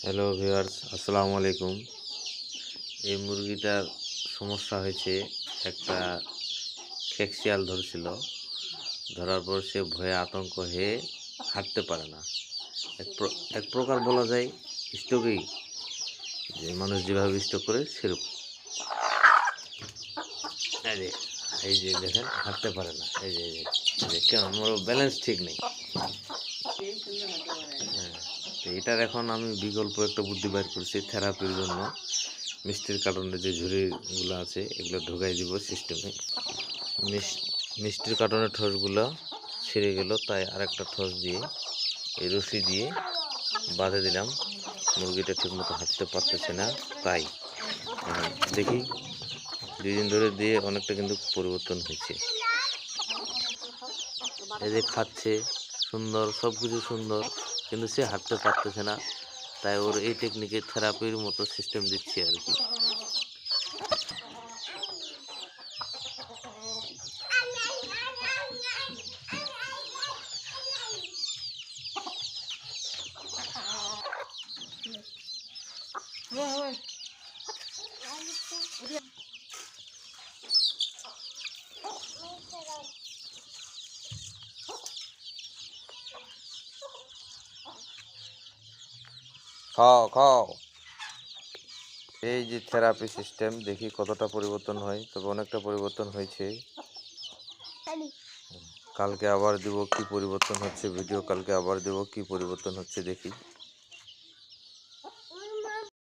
Hello viewers, আসসালামু আলাইকুম। এই মুরগিটার সমস্যা হয়েছে, একটা খেকশিয়াল ধরছিল। ধরার পর সে ভয়ে আতঙ্ক হয়ে হাঁটতে পারে না। এক প্রকার বলা যায় স্ট্রোকেই, যে মানুষ যেভাবে স্ট্রোক করে সেরকম। এই যে এই যে দেখেন হাঁটতে পারে না। এই যে কেন আমার ব্যালেন্স ঠিক নেই। হ্যাঁ, তো এটার এখন আমি বিকল্প একটা বুদ্ধি বাইর করছি থেরাপির জন্য। মিষ্টির কার্টনে যে ঝুড়িগুলো আছে এগুলো ঢোকাই দিব সিস্টেমে। মিষ্টির কার্টনের ঠোসগুলো ছিঁড়ে গেল, তাই আরেকটা ঠোস দিয়ে এই রশি দিয়ে বাঁধে দিলাম। মুরগিটা ঠিকমতো হাঁটতে পারতেছে না, তাই দেখি 2 দিন ধরে দিয়ে অনেকটা কিন্তু পরিবর্তন হয়েছে। এই যে খাচ্ছে সুন্দর, সব কিছু সুন্দর, কিন্তু সে হাঁটতে পারতেছে না। তাই ওর এই টেকনিকে থেরাপির মতো সিস্টেম দিচ্ছি আর কি। খাও খাও। এই যে থেরাপি সিস্টেম, দেখি কতটা পরিবর্তন হয়। তবে অনেকটা পরিবর্তন হয়েছে। কালকে আবার দিব কি পরিবর্তন হচ্ছে, ভিডিও কালকে আবার দেব কি পরিবর্তন হচ্ছে দেখি।